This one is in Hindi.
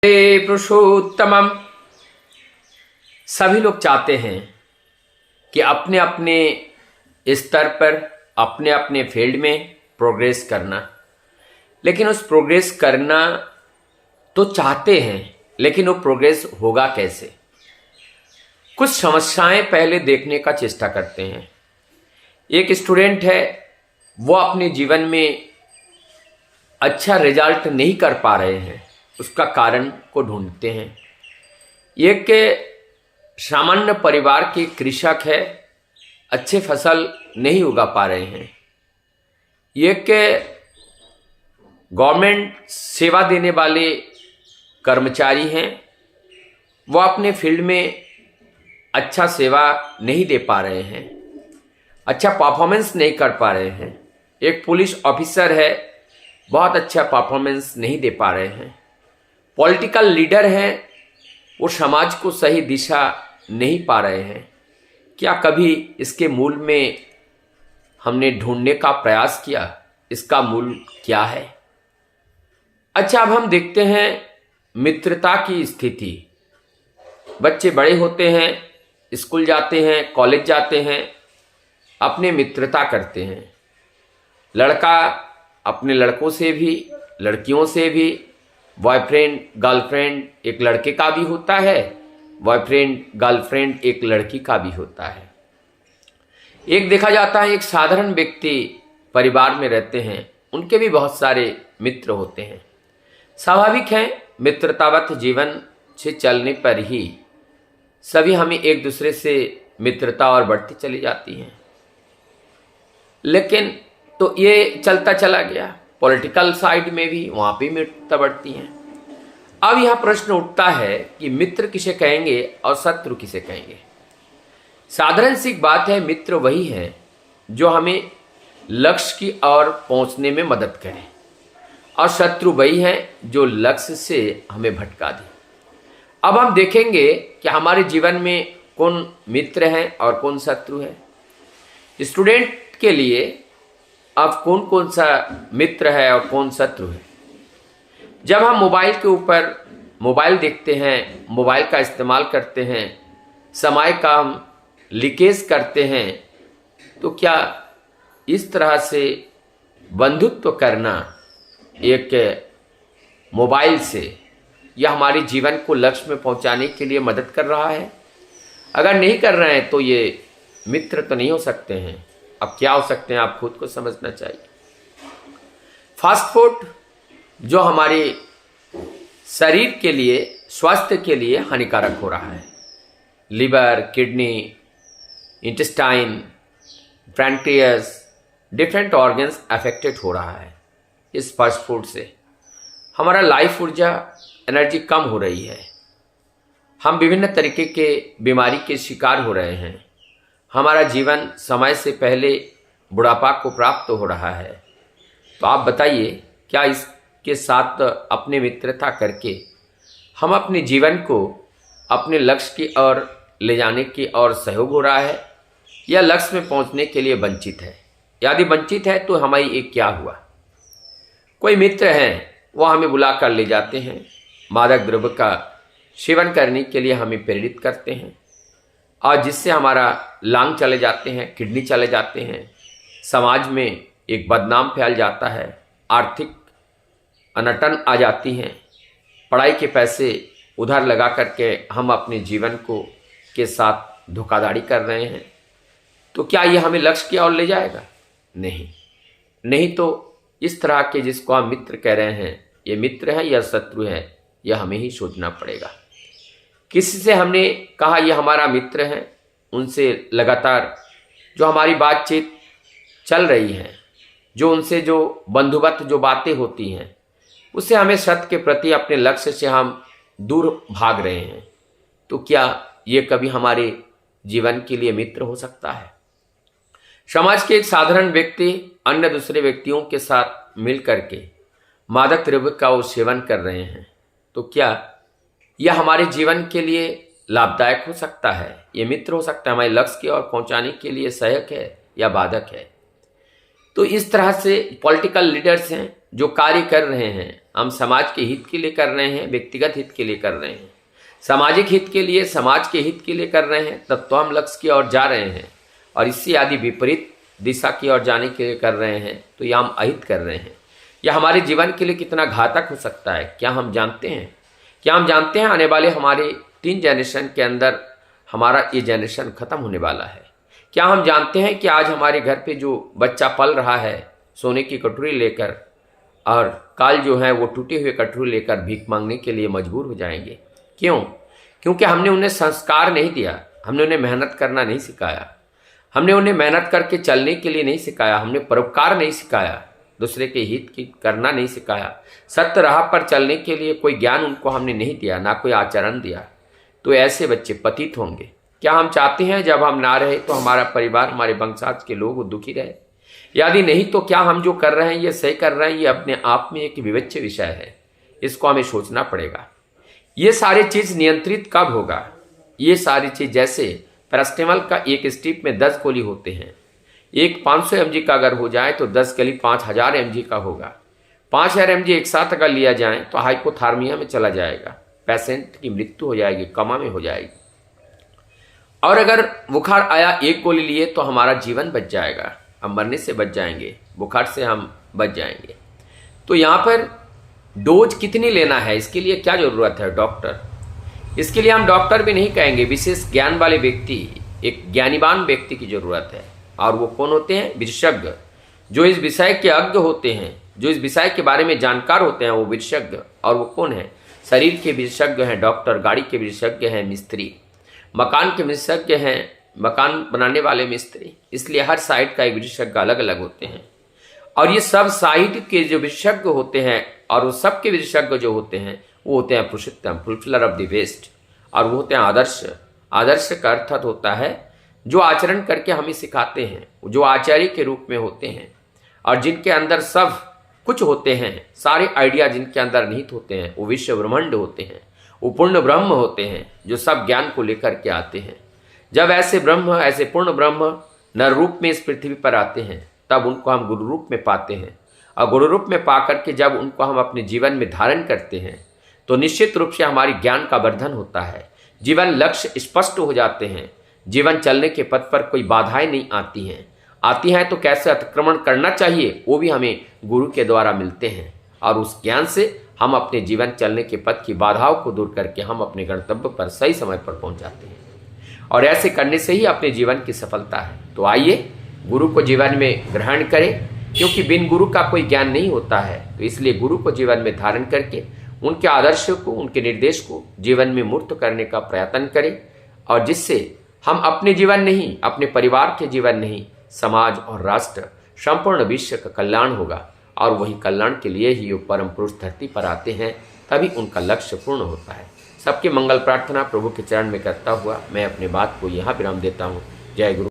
हे पुरुषोत्तमम। सभी लोग चाहते हैं कि अपने अपने स्तर पर अपने अपने फील्ड में प्रोग्रेस करना, लेकिन उस प्रोग्रेस करना तो चाहते हैं, लेकिन वो प्रोग्रेस होगा कैसे? कुछ समस्याएं पहले देखने का चेष्टा करते हैं। एक स्टूडेंट है, वो अपने जीवन में अच्छा रिजल्ट नहीं कर पा रहे हैं, उसका कारण को ढूंढते हैं। एक सामान्य परिवार के कृषक है, अच्छे फसल नहीं उगा पा रहे हैं। एक गवर्नमेंट सेवा देने वाले कर्मचारी हैं, वो अपने फील्ड में अच्छा सेवा नहीं दे पा रहे हैं, अच्छा परफॉर्मेंस नहीं कर पा रहे हैं। एक पुलिस ऑफिसर है, बहुत अच्छा परफॉर्मेंस नहीं दे पा रहे हैं। पॉलिटिकल लीडर हैं, वो समाज को सही दिशा नहीं पा रहे हैं। क्या कभी इसके मूल में हमने ढूंढने का प्रयास किया, इसका मूल क्या है? अच्छा, अब हम देखते हैं मित्रता की स्थिति। बच्चे बड़े होते हैं, स्कूल जाते हैं, कॉलेज जाते हैं, अपने मित्रता करते हैं। लड़का अपने लड़कों से भी, लड़कियों से भी, बॉयफ्रेंड गर्लफ्रेंड एक लड़के का भी होता है, बॉयफ्रेंड गर्लफ्रेंड एक लड़की का भी होता है। एक देखा जाता है, एक साधारण व्यक्ति परिवार में रहते हैं, उनके भी बहुत सारे मित्र होते हैं। स्वाभाविक है, मित्रतावत जीवन से चलने पर ही सभी हमें एक दूसरे से मित्रता और बढ़ती चली जाती है। लेकिन तो ये चलता चला गया, पॉलिटिकल साइड में भी वहाँ पे मित्रता बढ़ती है। अब यह प्रश्न उठता है कि मित्र किसे कहेंगे और शत्रु किसे कहेंगे? साधारण सी बात है, मित्र वही है जो हमें लक्ष्य की ओर पहुँचने में मदद करे, और शत्रु वही है जो लक्ष्य से हमें भटका दे। अब हम देखेंगे कि हमारे जीवन में कौन मित्र है और कौन शत्रु है। स्टूडेंट के लिए अब कौन कौन सा मित्र है और कौन शत्रु है? जब हम मोबाइल के ऊपर मोबाइल देखते हैं, मोबाइल का इस्तेमाल करते हैं, समय का हम लीकेज करते हैं, तो क्या इस तरह से बंधुत्व करना एक मोबाइल से यह हमारे जीवन को लक्ष्य में पहुंचाने के लिए मदद कर रहा है? अगर नहीं कर रहे हैं तो ये मित्र तो नहीं हो सकते हैं। अब क्या हो सकते हैं, आप खुद को समझना चाहिए। फास्ट फूड जो हमारे शरीर के लिए, स्वास्थ्य के लिए हानिकारक हो रहा है। Liver, kidney, intestine, pancreas, different organs affected हो रहा है इस फास्ट फूड से। हमारा लाइफ ऊर्जा, एनर्जी कम हो रही है। हम विभिन्न तरीके के बीमारी के शिकार हो रहे हैं। हमारा जीवन समय से पहले बुढ़ापा को प्राप्त हो रहा है। तो आप बताइए, क्या इसके साथ अपने मित्रता करके हम अपने जीवन को अपने लक्ष्य की ओर ले जाने की ओर सहयोग हो रहा है, या लक्ष्य में पहुंचने के लिए वंचित है? यदि वंचित है तो हमारी एक क्या हुआ? कोई मित्र हैं, वो हमें बुला कर ले जाते हैं, मादक द्रव्य का सेवन करने के लिए हमें प्रेरित करते हैं, और जिससे हमारा लंग चले जाते हैं, किडनी चले जाते हैं, समाज में एक बदनाम फैल जाता है, आर्थिक अनटन आ जाती हैं, पढ़ाई के पैसे उधार लगा करके हम अपने जीवन को के साथ धोखाधड़ी कर रहे हैं। तो क्या ये हमें लक्ष्य की ओर ले जाएगा? नहीं तो इस तरह के जिसको हम मित्र कह रहे हैं, ये मित्र है या शत्रु है, यह हमें ही सोचना पड़ेगा। किसी से हमने कहा यह हमारा मित्र है, उनसे लगातार जो हमारी बातचीत चल रही है, जो उनसे जो बंधुवत जो बातें होती हैं, उससे हमें सत्य के प्रति, अपने लक्ष्य से हम दूर भाग रहे हैं। तो क्या ये कभी हमारे जीवन के लिए मित्र हो सकता है? समाज के एक साधारण व्यक्ति अन्य दूसरे व्यक्तियों के साथ मिल करके मादक द्रव्य का वो सेवन कर रहे हैं, तो क्या यह हमारे जीवन के लिए लाभदायक हो सकता है? ये मित्र हो सकता है, हमारे लक्ष्य की ओर पहुंचाने के लिए सहायक है या बाधक है? तो इस तरह से पॉलिटिकल लीडर्स हैं जो कार्य कर रहे हैं, हम समाज के हित के लिए कर रहे हैं, व्यक्तिगत हित के लिए कर रहे हैं, सामाजिक हित के लिए, समाज के हित के लिए कर रहे हैं, तब तो हम लक्ष्य की ओर जा रहे हैं। और इससे यदि विपरीत दिशा की ओर जाने के लिए कर रहे हैं तो यह हम अहित कर रहे हैं। यह हमारे जीवन के लिए कितना घातक हो सकता है, क्या हम जानते हैं? क्या हम जानते हैं आने वाले हमारे 3 जनरेशन के अंदर हमारा ये जनरेशन खत्म होने वाला है? क्या हम जानते हैं कि आज हमारे घर पे जो बच्चा पल रहा है सोने की कटोरी लेकर, और कल जो है वो टूटे हुए कटोरी लेकर भीख मांगने के लिए मजबूर हो जाएंगे? क्यों? क्योंकि हमने उन्हें संस्कार नहीं दिया, हमने उन्हें मेहनत करना नहीं सिखाया, हमने उन्हें मेहनत करके चलने के लिए नहीं सिखाया, हमने परोपकार नहीं सिखाया, दूसरे के हित की करना नहीं सिखाया, सत्य राह पर चलने के लिए कोई ज्ञान उनको हमने नहीं दिया, ना कोई आचरण दिया। तो ऐसे बच्चे पतित होंगे। क्या हम चाहते हैं जब हम ना रहे तो हमारा परिवार, हमारे वंशाज के लोग दुखी रहे? यदि नहीं तो क्या हम जो कर रहे हैं ये सही कर रहे हैं? ये अपने आप में एक विवेच्य विषय है, इसको हमें सोचना पड़ेगा। ये सारी चीज नियंत्रित कब होगा? ये सारी चीज जैसे पैरास्टेमल का एक स्ट्रिप में 10 गोली होते हैं, एक 500 mg का अगर हो जाए तो 10 गोली 5000 mg का होगा। 5000 mg एक साथ अगर लिया जाए तो हाइपोथार्मिया में चला जाएगा, पेशेंट की मृत्यु हो जाएगी, कोमा में हो जाएगी। और अगर बुखार आया, एक गोली लिए तो हमारा जीवन बच जाएगा, हम मरने से बच जाएंगे, बुखार से हम बच जाएंगे। तो यहाँ पर डोज कितनी लेना है, इसके लिए क्या जरूरत है? डॉक्टर, इसके लिए हम डॉक्टर भी नहीं कहेंगे, विशेष ज्ञान वाले व्यक्ति, एक ज्ञानीवान व्यक्ति की जरूरत है। और वो कौन होते हैं? विशेषज्ञ, जो इस विषय के अज्ञ होते हैं, जो इस विषय के बारे में जानकार होते हैं, वो विशेषज्ञ। और वो कौन है? शरीर के विशेषज्ञ हैं डॉक्टर, गाड़ी के विशेषज्ञ हैं मिस्त्री, मकान के विशेषज्ञ हैं मकान बनाने वाले मिस्त्री। इसलिए हर साइड का एक विशेषज्ञ अलग अलग होते हैं। और ये सब साइड के जो विशेषज्ञ होते हैं और वो सब के विशेषज्ञ जो होते हैं वो होते हैं पुरुषोत्तम, फुलफिलर ऑफ द बेस्ट। और वो होते हैं आदर्श। आदर्श का अर्थ होता है जो आचरण करके हमें सिखाते हैं, जो आचार्य के रूप में होते हैं और जिनके अंदर सब कुछ होते हैं, सारे आइडिया जिनके अंदर निहित होते हैं, वो विश्व ब्रह्मांड होते हैं, वो पूर्ण ब्रह्म होते हैं जो सब ज्ञान को लेकर के आते हैं। जब ऐसे ब्रह्म, ऐसे पूर्ण ब्रह्म नर रूप में इस पृथ्वी पर आते हैं तब उनको हम गुरु रूप में पाते हैं। और गुरु रूप में पाकर के जब उनको हम अपने जीवन में धारण करते हैं तो निश्चित रूप से हमारी ज्ञान का वर्धन होता है, जीवन लक्ष्य स्पष्ट हो जाते हैं, जीवन चलने के पथ पर कोई बाधाएं नहीं आती हैं। आती हैं तो कैसे अतिक्रमण करना चाहिए वो भी हमें गुरु के द्वारा मिलते हैं। और उस ज्ञान से हम अपने जीवन चलने के पथ की बाधाओं को दूर करके हम अपने गंतव्य पर सही समय पर पहुंच जाते हैं। और ऐसे करने से ही अपने जीवन की सफलता है। तो आइए गुरु को जीवन में ग्रहण करें, क्योंकि बिन गुरु का कोई ज्ञान नहीं होता है। तो इसलिए गुरु को जीवन में धारण करके उनके आदर्श को, उनके निर्देश को जीवन में मूर्त करने का प्रयत्न करें, और जिससे हम अपने जीवन नहीं, अपने परिवार के जीवन नहीं, समाज और राष्ट्र, संपूर्ण विश्व का कल्याण होगा। और वही कल्याण के लिए ही वो परम पुरुष धरती पर आते हैं, तभी उनका लक्ष्य पूर्ण होता है। सबके मंगल प्रार्थना प्रभु के चरण में करता हुआ मैं अपने बात को यहाँ विराम देता हूँ। जय गुरु।